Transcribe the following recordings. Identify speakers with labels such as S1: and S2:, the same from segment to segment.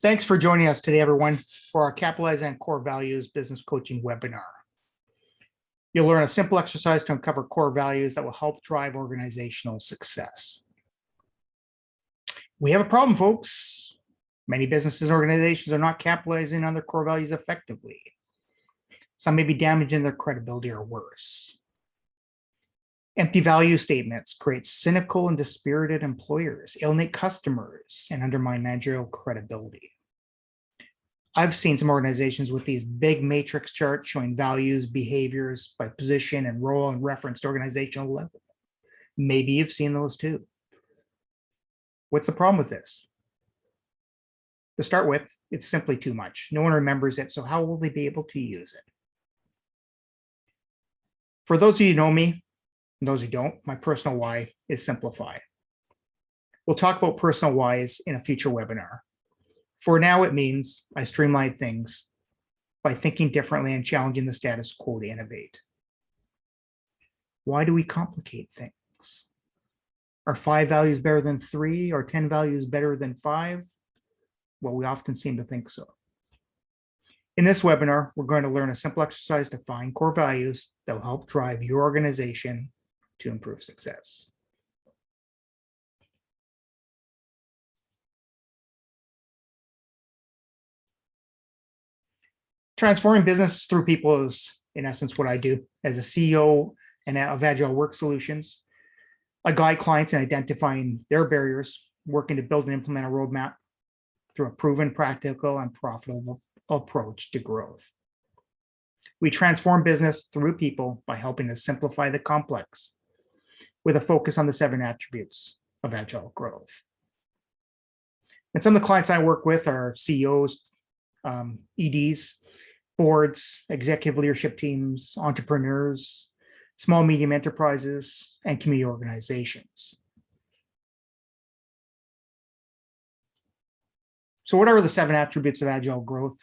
S1: Thanks for joining us today, everyone, for our Capitalize on Core Values business coaching webinar. You'll learn a simple exercise to uncover core values that will help drive organizational success. We have a problem, folks. Many businesses and organizations are not capitalizing on their core values effectively. Some may be damaging their credibility or worse. Empty value statements create cynical and dispirited employers, alienate customers, and undermine managerial credibility. I've seen some organizations with these big matrix charts showing values, behaviors by position and role and referenced organizational level. Maybe you've seen those too. What's the problem with this? To start with, it's simply too much. No one remembers it, so how will they be able to use it? For those of you who know me, and those who don't, my personal why is simplify. We'll talk about personal whys in a future webinar. For now, it means I streamline things by thinking differently and challenging the status quo to innovate. Why do we complicate things? Are 5 values better than 3 or 10 values better than 5? Well, we often seem to think so. In this webinar, we're going to learn a simple exercise to find core values that will help drive your organization to improve success. Transforming business through people is, in essence, what I do. As a CEO of Agile Work Solutions, I guide clients in identifying their barriers, working to build and implement a roadmap through a proven, practical, and profitable approach to growth. We transform business through people by helping to simplify the complex with a focus on the 7 attributes of Agile growth. And some of the clients I work with are CEOs, EDs, boards, executive leadership teams, entrepreneurs, small, medium enterprises, and community organizations. So what are the 7 attributes of Agile growth?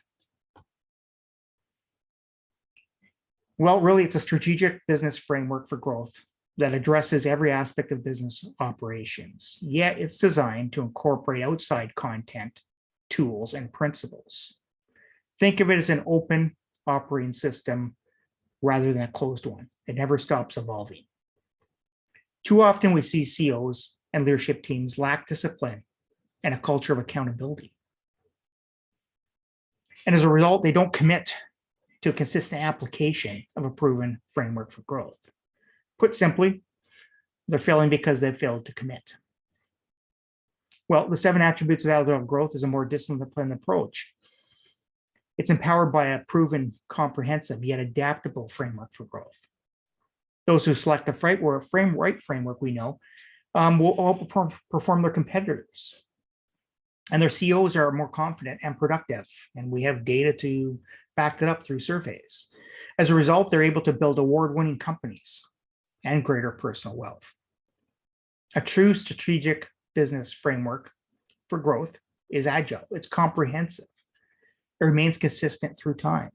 S1: Well, really, it's a strategic business framework for growth that addresses every aspect of business operations, yet it's designed to incorporate outside content, tools, and principles. Think of it as an open operating system rather than a closed one. It never stops evolving. Too often we see CEOs and leadership teams lack discipline and a culture of accountability. And as a result, they don't commit to a consistent application of a proven framework for growth. Put simply, they're failing because they've failed to commit. Well, the 7 attributes of Agile growth is a more disciplined approach. It's empowered by a proven, comprehensive, yet adaptable framework for growth. Those who select the right framework we know will outperform their competitors. And their CEOs are more confident and productive. And we have data to back that up through surveys. As a result, they're able to build award-winning companies and greater personal wealth. A true strategic business framework for growth is agile. It's comprehensive. It remains consistent through time.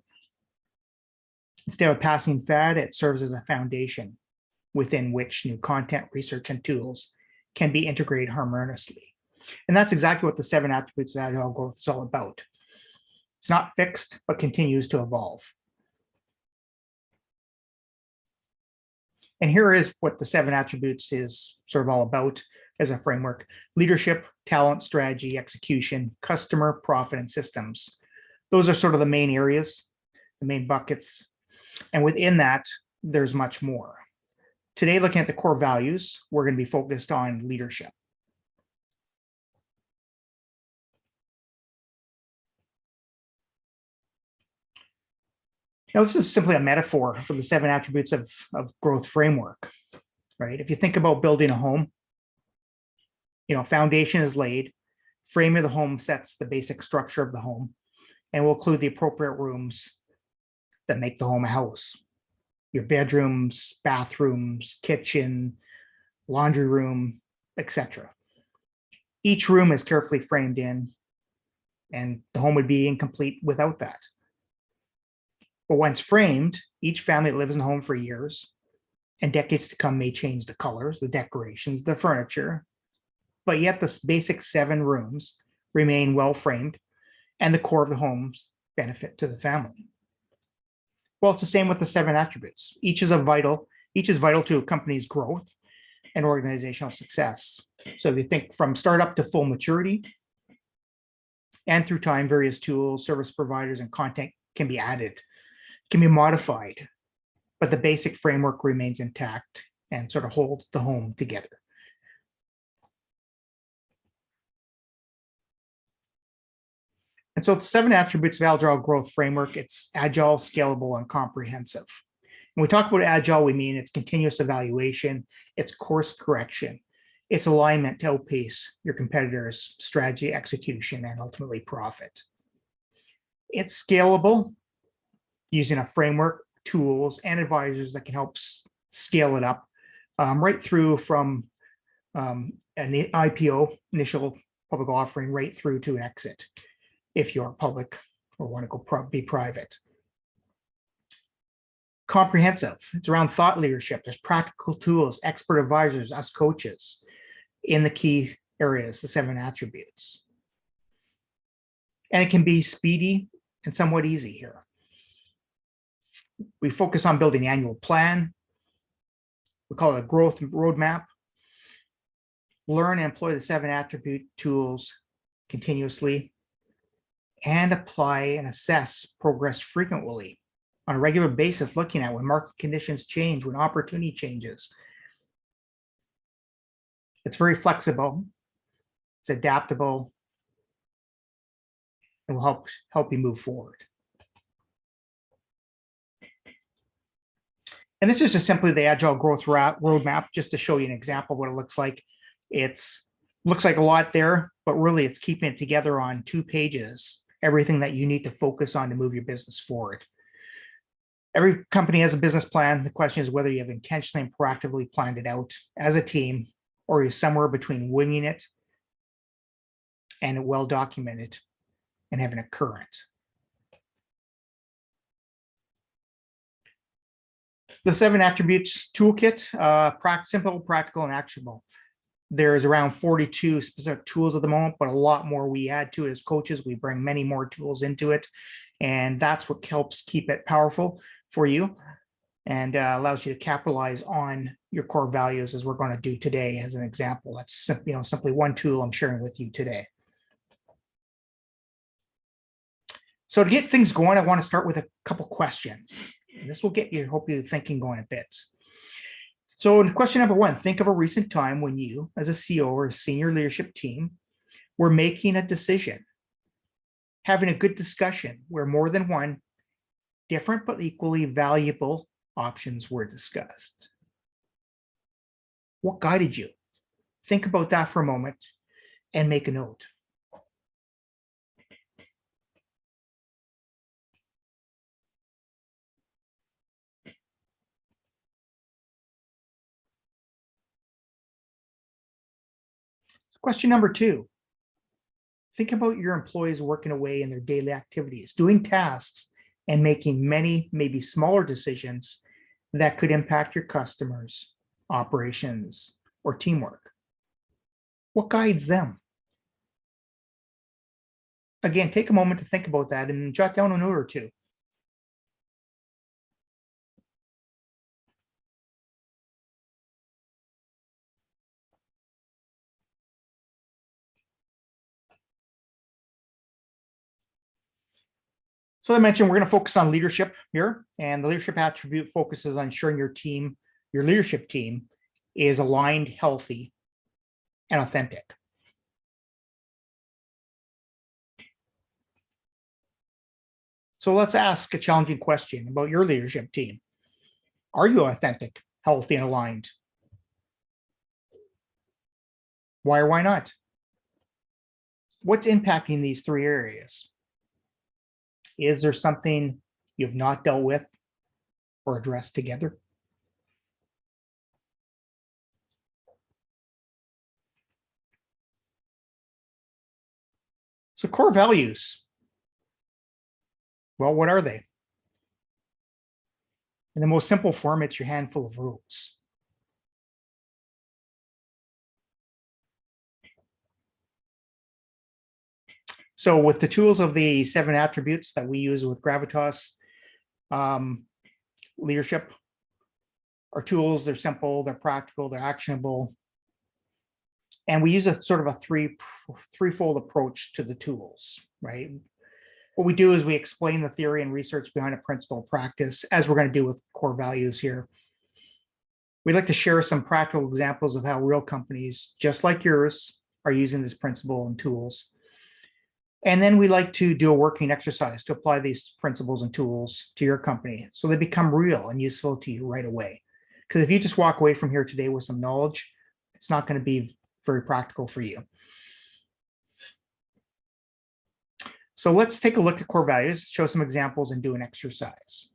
S1: Instead of a passing fad, it serves as a foundation within which new content, research, and tools can be integrated harmoniously. And that's exactly what the 7 attributes of Agile growth is all about. It's not fixed, but continues to evolve. And here is what the 7 attributes is sort of all about as a framework: leadership, talent, strategy, execution, customer, profit, and systems. Those are sort of the main areas, the main buckets. And within that, there's much more. Today, looking at the core values, we're going to be focused on leadership. Now, this is simply a metaphor for the 7 attributes of growth framework, right? If you think about building a home, foundation is laid, frame of the home sets the basic structure of the home, and will include the appropriate rooms that make the home a house. Your bedrooms, bathrooms, kitchen, laundry room, etc. Each room is carefully framed in, and the home would be incomplete without that. But once framed, each family that lives in the home for years and decades to come may change the colors, the decorations, the furniture, but yet the basic 7 rooms remain well framed and the core of the home's benefit to the family. Well, it's the same with the 7 attributes. Each is vital to a company's growth and organizational success. So if you think from startup to full maturity, and through time, various tools, service providers, and content can be added, can be modified, but the basic framework remains intact and sort of holds the home together. And so the 7 attributes of Agile Growth Framework, it's agile, scalable, and comprehensive. When we talk about agile, we mean it's continuous evaluation, it's course correction, it's alignment to outpace your competitors' strategy, execution, and ultimately profit. It's scalable, using a framework, tools, and advisors that can help scale it up, right through from an IPO, initial public offering, right through to an exit, if you're public or want to go be private. Comprehensive, it's around thought leadership. There's practical tools, expert advisors, us coaches in the key areas, the 7 attributes. And it can be speedy and somewhat easy here. We focus on building an annual plan. We call it a growth roadmap. Learn and employ the 7 attribute tools continuously, and apply and assess progress frequently on a regular basis, looking at when market conditions change, when opportunity changes. It's very flexible, it's adaptable, and will help you move forward. And this is just simply the Agile Growth Roadmap, just to show you an example of what it looks like. Looks like a lot there, but really it's keeping it together on 2 pages, everything that you need to focus on to move your business forward. Every company has a business plan. The question is whether you have intentionally and proactively planned it out as a team, or you're somewhere between winging it and well documented and having a current. The 7 attributes toolkit, simple, practical, and actionable. There's around 42 specific tools at the moment, but a lot more we add to it as coaches. We bring many more tools into it, and that's what helps keep it powerful for you and allows you to capitalize on your core values, as we're going to do today as an example. That's simply one tool I'm sharing with you today. So to get things going, I want to start with a couple questions. And this will get you, hope you thinking going a bit. So in question number 1, think of a recent time when you, as a CEO or a senior leadership team, were making a decision, having a good discussion where more than one different but equally valuable options were discussed. What guided you? Think about that for a moment and make a note. Question number 2, think about your employees working away in their daily activities, doing tasks, and making many, maybe smaller decisions that could impact your customers, operations, or teamwork. What guides them? Again, take a moment to think about that and jot down a note or 2. So I mentioned we're going to focus on leadership here, and the leadership attribute focuses on ensuring your leadership team is aligned, healthy, and authentic. So let's ask a challenging question about your leadership team. Are you authentic, healthy, and aligned? Why or why not? What's impacting these 3 areas? Is there something you've not dealt with or addressed together? So core values. Well, what are they? In the most simple form, it's your handful of rules. So with the tools of the 7 attributes that we use with Gravitas leadership, our tools, they're simple, they're practical, they're actionable. And we use a sort of a threefold approach to the tools, right? What we do is we explain the theory and research behind a principle practice, as we're going to do with core values here. We'd like to share some practical examples of how real companies, just like yours, are using this principle and tools. And then we like to do a working exercise to apply these principles and tools to your company so they become real and useful to you right away. Because if you just walk away from here today with some knowledge, it's not going to be very practical for you. So let's take a look at core values, show some examples, and do an exercise.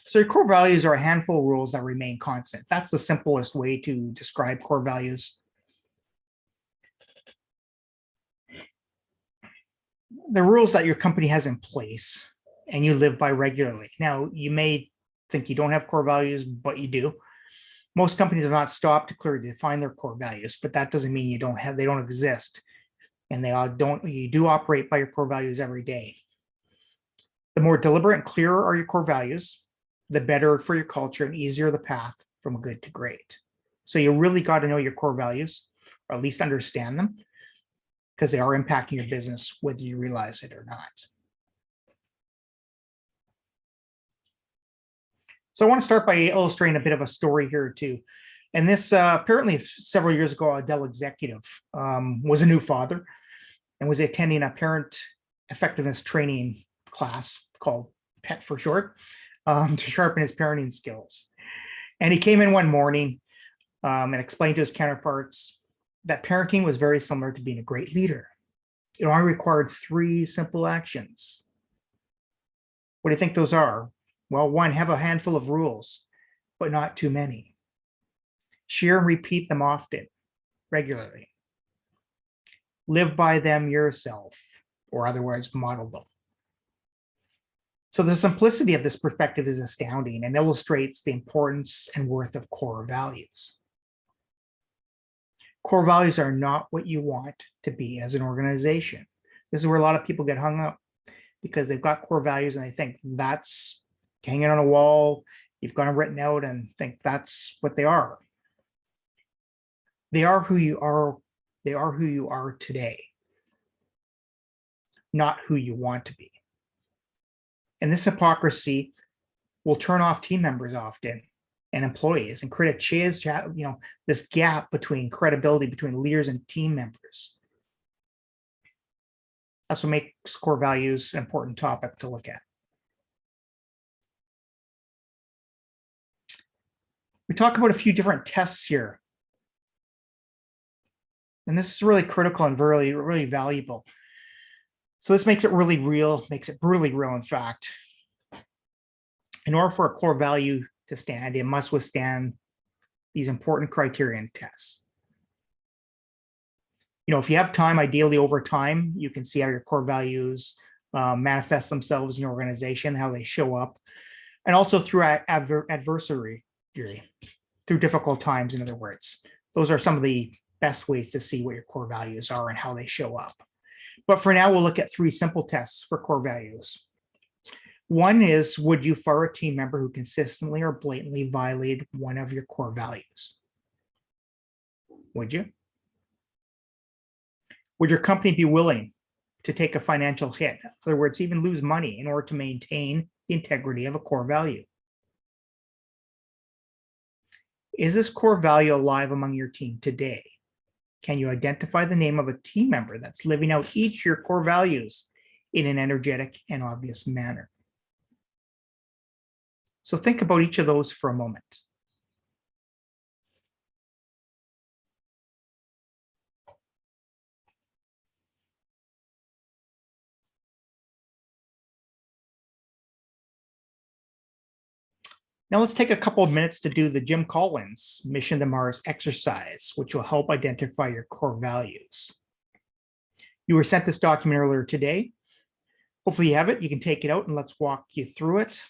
S1: So your core values are a handful of rules that remain constant. That's the simplest way to describe core values. The rules that your company has in place and you live by regularly. Now, you may think you don't have core values, but you do. Most companies have not stopped to clearly define their core values, but that doesn't mean they don't exist. And you do operate by your core values every day. The more deliberate and clearer are your core values, the better for your culture and easier the path from good to great. So you really got to know your core values, or at least understand them, because they are impacting your business, whether you realize it or not. So I want to start by illustrating a bit of a story here too. And this apparently several years ago, a Dell executive was a new father and was attending a parent effectiveness training class called PET for short, to sharpen his parenting skills. And he came in one morning and explained to his counterparts that parenting was very similar to being a great leader. It only required 3 simple actions. What do you think those are? Well, 1, have a handful of rules, but not too many. Share and repeat them often, regularly. Live by them yourself, or otherwise model them. So the simplicity of this perspective is astounding and illustrates the importance and worth of core values. Core values are not what you want to be as an organization. This is where a lot of people get hung up, because they've got core values and they think that's hanging on a wall, you've got them written out and think that's what they are. They are who you are. They are who you are today, not who you want to be. And this hypocrisy will turn off team members often and employees and create this gap between credibility between leaders and team members. That's what makes core values an important topic to look at. We talk about a few different tests here. And this is really critical and really, really valuable. So this makes it really real, makes it brutally real, in fact. In order for a core value to stand, it must withstand these important criterion tests. If you have time, ideally over time, you can see how your core values manifest themselves in your organization, how they show up, and also through adversity, through difficult times, in other words. Those are some of the best ways to see what your core values are and how they show up. But for now, we'll look at 3 simple tests for core values. 1 is, would you fire a team member who consistently or blatantly violated one of your core values? Would you? Would your company be willing to take a financial hit? In other words, even lose money in order to maintain the integrity of a core value? Is this core value alive among your team today? Can you identify the name of a team member that's living out each of your core values in an energetic and obvious manner? So think about each of those for a moment. Now let's take a couple of minutes to do the Jim Collins Mission to Mars exercise, which will help identify your core values. You were sent this document earlier today. Hopefully you have it. You can take it out and let's walk you through it.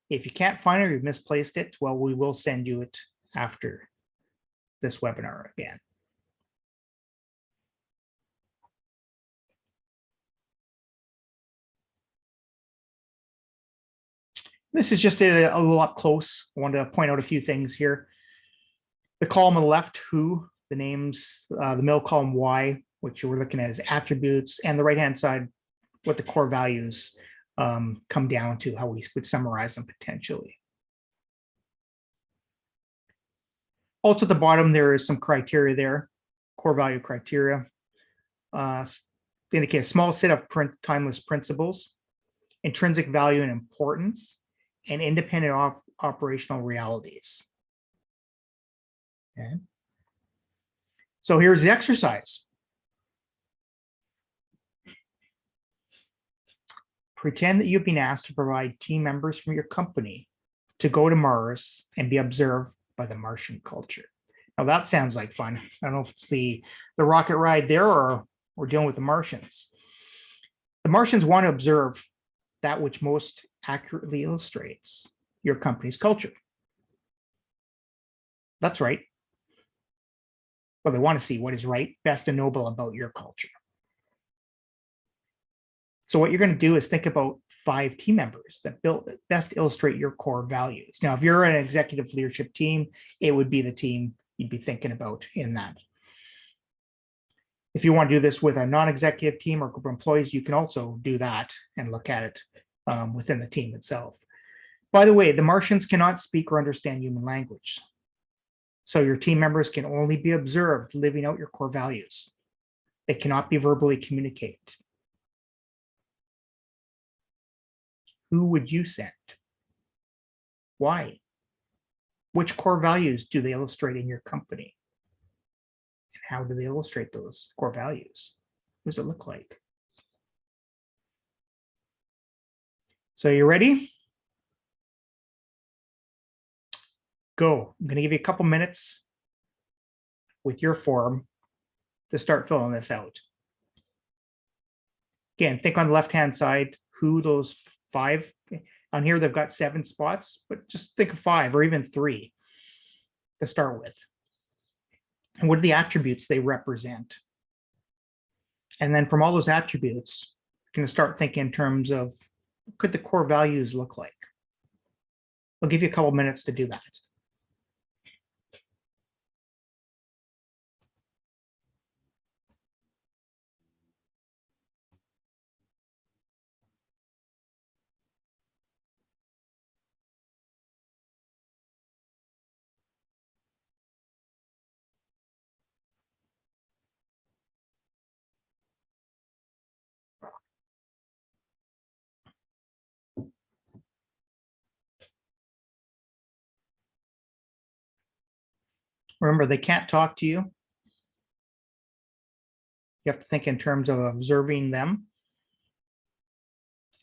S1: If you can't find it or you've misplaced it, well, we will send you it after this webinar again. This is just a little up close. I wanted to point out a few things here. The column on the left, who, the names, the middle column, why, which we're looking at as attributes, and the right-hand side, what the core values come down to, how we would summarize them potentially. Also at the bottom, there is some criteria there, core value criteria. They indicate a small set of timeless principles, intrinsic value and importance, and independent operational realities. Okay. So here's the exercise. Pretend that you've been asked to provide team members from your company to go to Mars and be observed by the Martian culture. Now that sounds like fun. I don't know if it's the rocket ride there or we're dealing with the Martians. The Martians want to observe that which most accurately illustrates your company's culture. That's right. Well, they want to see what is right, best, and noble about your culture. So what you're going to do is think about 5 team members that best illustrate your core values. Now, if you're an executive leadership team, it would be the team you'd be thinking about in that. If you want to do this with a non-executive team or group of employees, you can also do that and look at it within the team itself. By the way, the Martians cannot speak or understand human language. So your team members can only be observed living out your core values. They cannot be verbally communicated. Who would you send? Why? Which core values do they illustrate in your company? And how do they illustrate those core values? What does it look like? So you ready? Go. I'm going to give you a couple minutes with your form to start filling this out. Again, think on the left-hand side, who those 5, on here they've got 7 spots, but just think of 5 or even 3 to start with. And what are the attributes they represent? And then from all those attributes, you're going to start thinking in terms of what could the core values look like? I'll give you a couple minutes to do that. Remember, they can't talk to you. You have to think in terms of observing them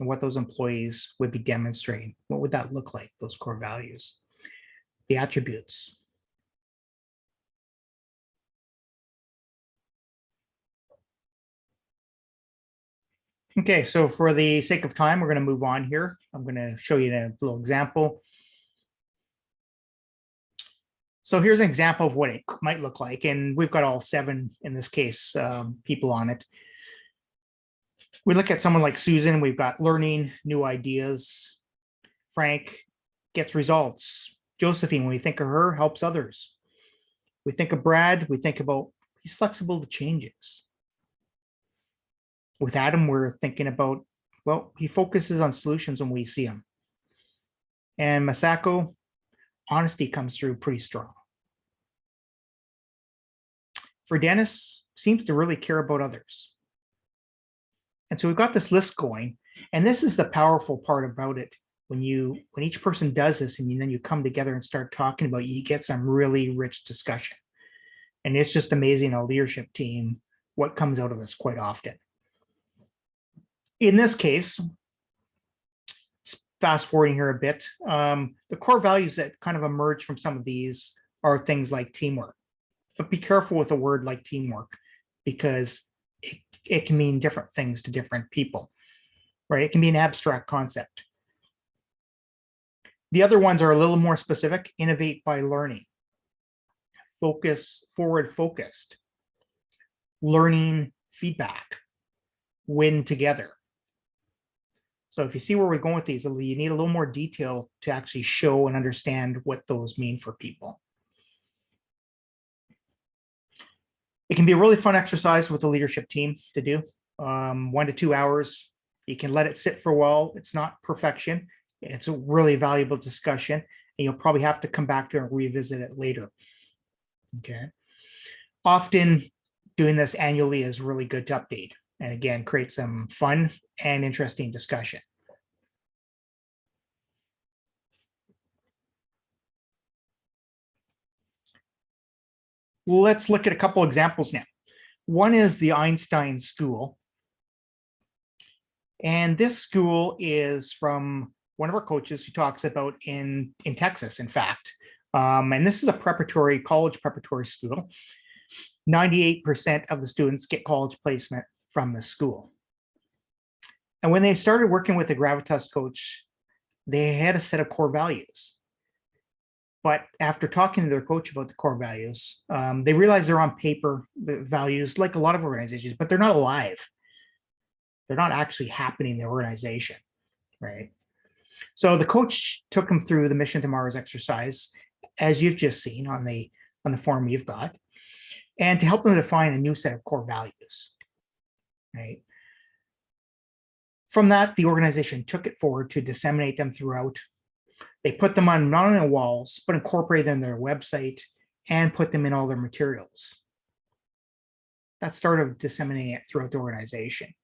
S1: and what those employees would be demonstrating. What would that look like, those core values? The attributes. Okay, so for the sake of time, we're going to move on here. I'm going to show you a little example. So here's an example of what it might look like. And we've got all 7, in this case, people on it. We look at someone like Susan, we've got learning, new ideas. Frank gets results. Josephine, when we think of her, helps others. We think of Brad, we think about he's flexible to changes. With Adam, we're thinking about, well, he focuses on solutions when we see him. And Masako, honesty comes through pretty strong. For Dennis, seems to really care about others. And so we've got this list going, and this is the powerful part about it. When each person does this and then you come together and start talking about it, you get some really rich discussion. And it's just amazing, a leadership team, what comes out of this quite often. In this case, fast forwarding here a bit, the core values that kind of emerge from some of these are things like teamwork. But be careful with a word like teamwork, because it can mean different things to different people, right? It can be an abstract concept. The other ones are a little more specific: innovate by learning, forward focused, learning feedback, win together. So if you see where we're going with these, you need a little more detail to actually show and understand what those mean for people. It can be a really fun exercise with the leadership team to do. 1 to 2 hours. You can let it sit for a while. It's not perfection. It's a really valuable discussion, and you'll probably have to come back to it and revisit it later. Okay. Often doing this annually is really good to update, and again, create some fun and interesting discussion. Let's look at a couple examples now. One is the Einstein School. And this school is from one of our coaches who talks about in Texas, in fact. And this is a college preparatory school. 98% of the students get college placement from the school. And when they started working with the Gravitas coach, they had a set of core values. But after talking to their coach about the core values, they realized they're on paper, the values, like a lot of organizations, but they're not alive. They're not actually happening in the organization, right? So the coach took them through the Mission to Mars exercise, as you've just seen on the form you've got, and to help them define a new set of core values, right? From that, the organization took it forward to disseminate them throughout. They put them on not only walls, but incorporate them in their website and put them in all their materials. That started disseminating it throughout the organization.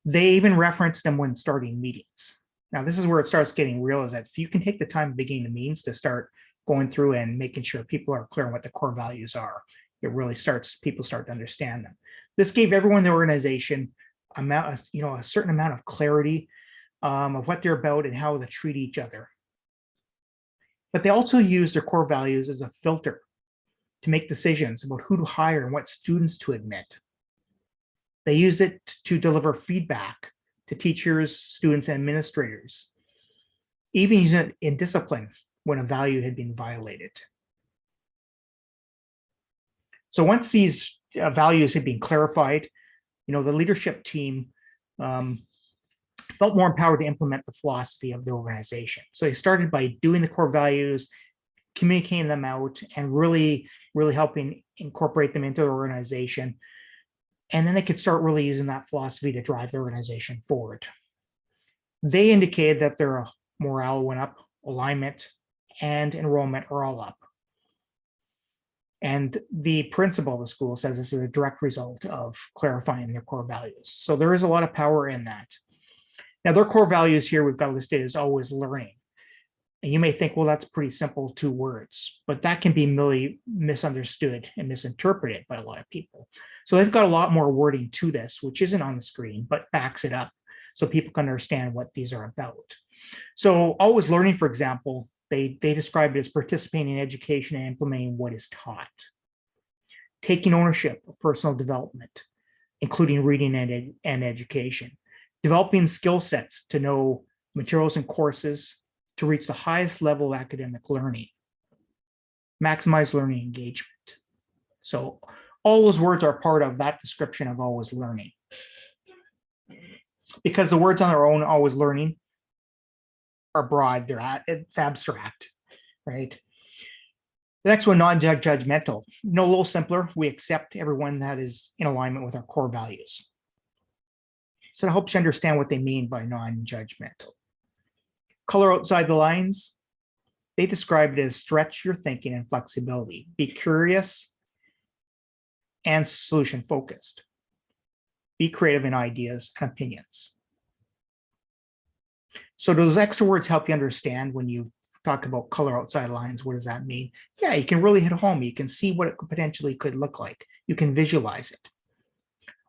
S1: They even referenced them when starting meetings. Now, this is where it starts getting real, is that if you can take the time beginning the meetings to start going through and making sure people are clear on what the core values are, it really people start to understand them. This gave everyone in the organization a certain amount of clarity of what they're about and how they treat each other. But they also use their core values as a filter to make decisions about who to hire and what students to admit. They used it to deliver feedback to teachers, students, and administrators, even using it in discipline when a value had been violated. So once these values had been clarified, the leadership team felt more empowered to implement the philosophy of the organization. So they started by doing the core values, communicating them out, and really helping incorporate them into the organization. And then they could start really using that philosophy to drive the organization forward. They indicated that their morale went up, alignment and enrollment are all up. And the principal of the school says this is a direct result of clarifying their core values. So there is a lot of power in that. Now, their core values here we've got listed as always learning. And you may think, well, that's pretty simple, 2 words, but that can be really misunderstood and misinterpreted by a lot of people. So they've got a lot more wording to this, which isn't on the screen, but backs it up so people can understand what these are about. So always learning, for example, they describe it as participating in education and implementing what is taught. Taking ownership of personal development, including reading and education. Developing skill sets to know materials and courses to reach the highest level of academic learning. Maximize learning engagement. So all those words are part of that description of always learning. Because the words on their own, always learning, are broad, it's abstract, right? The next one, non-judgmental. A little simpler. We accept everyone that is in alignment with our core values. So it helps you understand what they mean by non-judgmental. Color outside the lines. They describe it as stretch your thinking and flexibility. Be curious and solution focused. Be creative in ideas and opinions. So do those extra words help you understand when you talk about color outside lines? What does that mean? Yeah, you can really hit home. You can see what it potentially could look like. You can visualize it.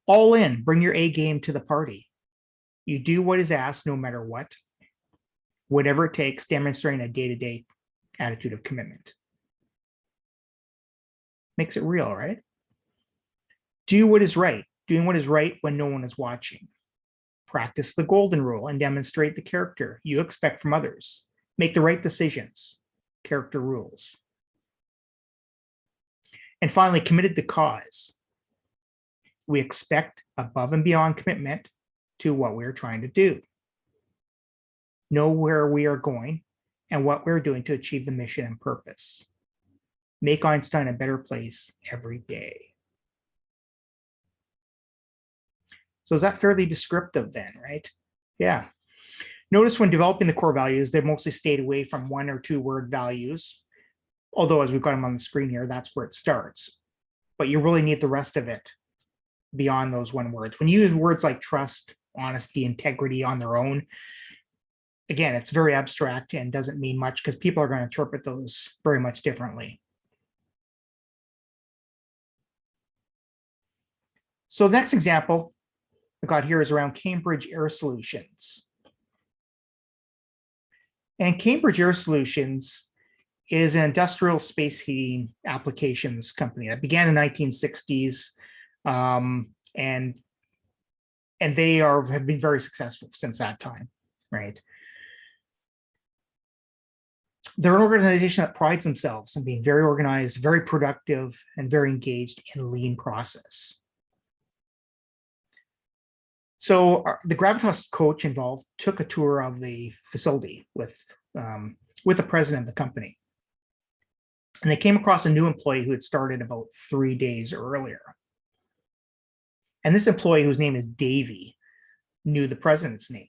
S1: All in, bring your A game to the party. You do what is asked no matter what, whatever it takes, demonstrating a day-to-day attitude of commitment. Makes it real, right? Do what is right. Doing what is right when no one is watching. Practice the golden rule and demonstrate the character you expect from others. Make the right decisions. Character rules. And finally, committed to cause. We expect above and beyond commitment to what we're trying to do. Know where we are going and what we're doing to achieve the mission and purpose. Make Einstein a better place every day. So is that fairly descriptive then, right? Yeah. Notice when developing the core values, they mostly stayed away from 1 or 2 word values. Although as we've got them on the screen here, that's where it starts. But you really need the rest of it beyond those 1 words. When you use words like trust, honesty, integrity on their own, again, it's very abstract and doesn't mean much because people are going to interpret those very much differently. So the next example I got here is around Cambridge Air Solutions. And Cambridge Air Solutions is an industrial space heating applications company that began in the 1960s, and they have been very successful since that time, right? They're an organization that prides themselves in being very organized, very productive, and very engaged in a lean process. So the Gravitas coach involved took a tour of the facility with the president of the company. And they came across a new employee who had started about 3 days earlier. And this employee, whose name is Davey, knew the president's name.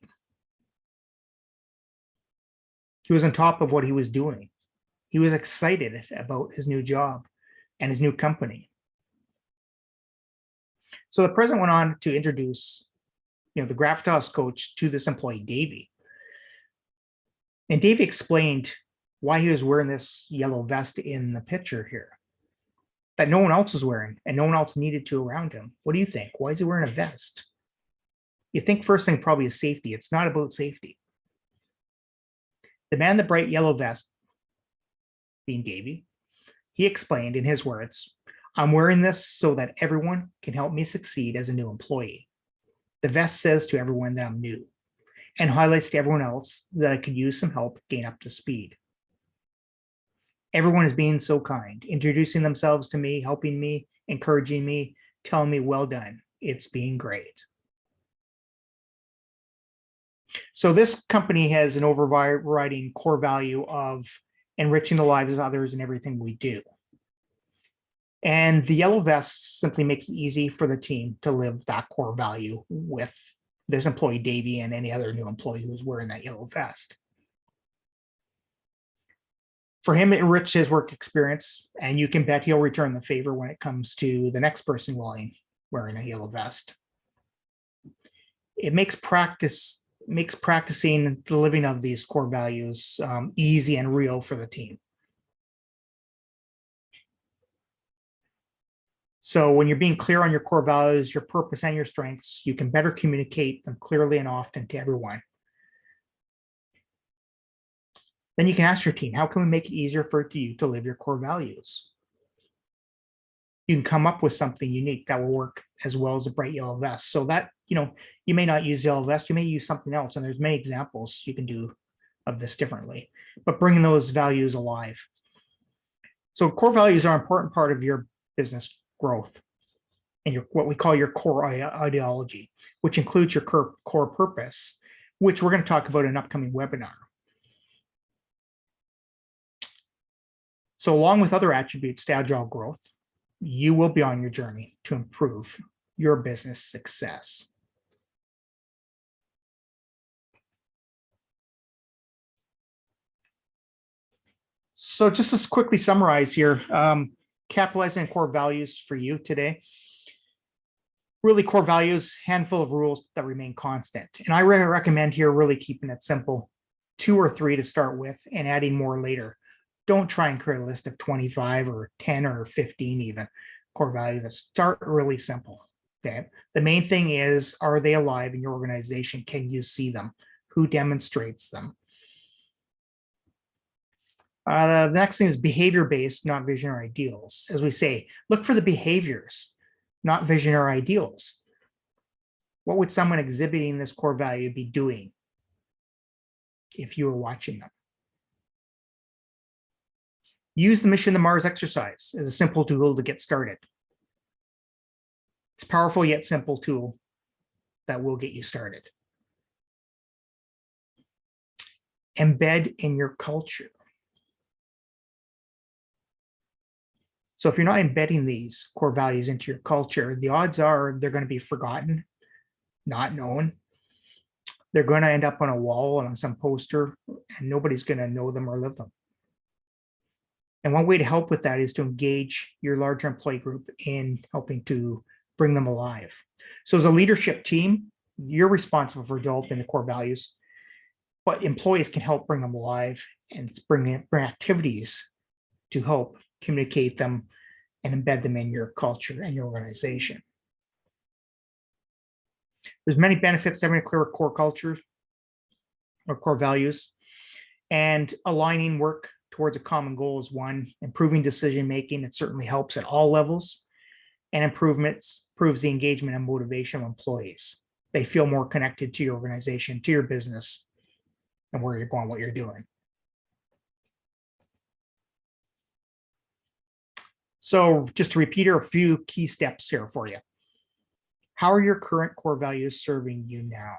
S1: He was on top of what he was doing. He was excited about his new job and his new company. So the president went on to introduce, the Gravitas coach to this employee, Davey. And Davey explained why he was wearing this yellow vest in the picture here that no one else was wearing and no one else needed to around him. What do you think? Why is he wearing a vest? You think first thing probably is safety. It's not about safety. The man in the bright yellow vest, being Davey, he explained in his words, "I'm wearing this so that everyone can help me succeed as a new employee. The vest says to everyone that I'm new and highlights to everyone else that I could use some help gain up to speed. Everyone is being so kind, introducing themselves to me, helping me, encouraging me, telling me, well done. It's been great." So this company has an overriding core value of enriching the lives of others in everything we do. And the yellow vest simply makes it easy for the team to live that core value with this employee, Davey, and any other new employee who's wearing that yellow vest. For him, it enriched his work experience, and you can bet he'll return the favor when it comes to the next person wearing a yellow vest. It makes practicing the living of these core values easy and real for the team. So when you're being clear on your core values, your purpose, and your strengths, you can better communicate them clearly and often to everyone. Then you can ask your team, how can we make it easier for you to live your core values? You can come up with something unique that will work as well as a bright yellow vest. So that, you may not use yellow vest, you may use something else. And there's many examples you can do of this differently, but bringing those values alive. So core values are an important part of your business growth and what we call your core ideology, which includes your core purpose, which we're going to talk about in an upcoming webinar. So along with other attributes to agile growth, you will be on your journey to improve your business success. So just to quickly summarize here, capitalizing on core values for you today. Really, core values, handful of rules that remain constant. And I recommend here really keeping it simple, 2 or 3 to start with and adding more later. Don't try and create a list of 25 or 10 or 15 even core values. Start really simple. Okay. The main thing is, are they alive in your organization? Can you see them? Who demonstrates them? The next thing is behavior-based, not vision or ideals. As we say, look for the behaviors, not vision or ideals. What would someone exhibiting this core value be doing if you were watching them? Use the Mission to Mars exercise as a simple tool to get started. It's a powerful yet simple tool that will get you started. Embed in your culture. So if you're not embedding these core values into your culture, the odds are they're going to be forgotten, not known. They're going to end up on a wall and on some poster, and nobody's going to know them or live them. And one way to help with that is to engage your larger employee group in helping to bring them alive. So as a leadership team, you're responsible for developing the core values, but employees can help bring them alive and bring activities to help communicate them and embed them in your culture and your organization. There's many benefits to having a clear core culture or core values, and aligning work towards a common goal is one. Improving decision making, it certainly helps at all levels, and improves the engagement and motivation of employees. They feel more connected to your organization, to your business, and where you're going, what you're doing. So just to repeat here, a few key steps here for you. How are your current core values serving you now?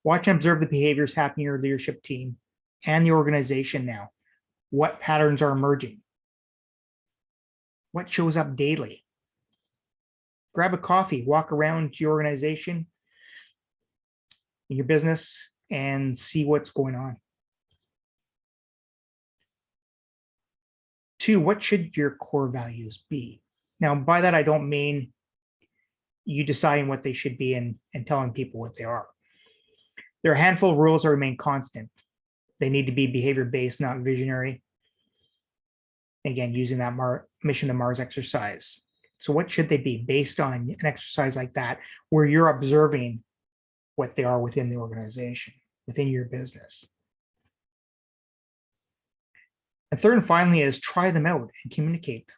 S1: Watch and observe the behaviors happening in your leadership team and the organization now. What patterns are emerging? What shows up daily? Grab a coffee, walk around your organization, in your business, and see what's going on. 2, what should your core values be? Now, by that, I don't mean you deciding what they should be and telling people what they are. There are a handful of rules that remain constant. They need to be behavior-based, not visionary. Again, using that Mission to Mars exercise. So what should they be based on an exercise like that, where you're observing what they are within the organization, within your business? And third and finally is try them out and communicate them.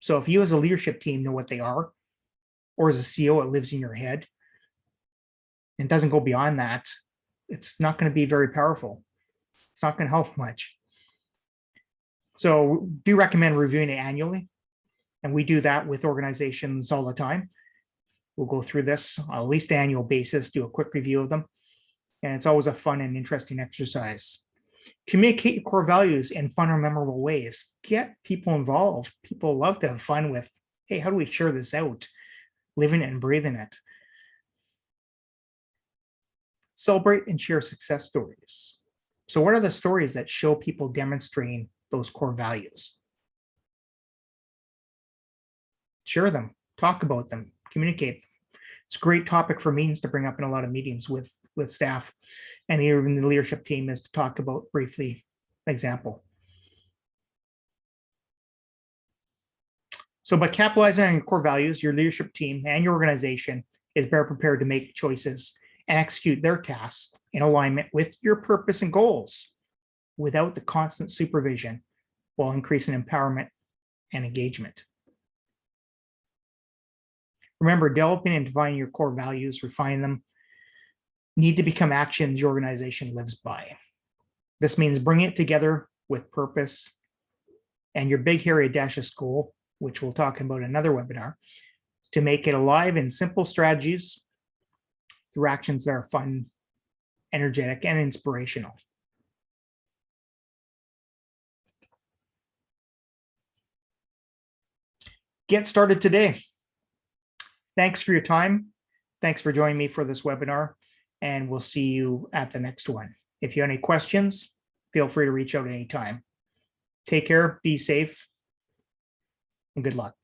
S1: So if you as a leadership team know what they are, or as a CEO, it lives in your head and doesn't go beyond that, it's not going to be very powerful. It's not going to help much. So do recommend reviewing it annually. And we do that with organizations all the time. We'll go through this on at least annual basis, do a quick review of them. And it's always a fun and interesting exercise. Communicate your core values in fun or memorable ways. Get people involved. People love to have fun with, hey, how do we share this out? Living it and breathing it. Celebrate and share success stories. So what are the stories that show people demonstrating those core values? Share them, talk about them, communicate them. It's a great topic for meetings to bring up in a lot of meetings with staff and even the leadership team, is to talk about briefly an example. So by capitalizing on your core values, your leadership team and your organization is better prepared to make choices and execute their tasks in alignment with your purpose and goals without the constant supervision, while increasing empowerment and engagement. Remember, developing and defining your core values, refining them, need to become actions your organization lives by. This means bringing it together with purpose and your big, hairy, audacious goal, which we'll talk about in another webinar, to make it alive in simple strategies through actions that are fun, energetic, and inspirational. Get started today. Thanks for your time. Thanks for joining me for this webinar, and we'll see you at the next one. If you have any questions, feel free to reach out anytime. Take care, be safe, and good luck.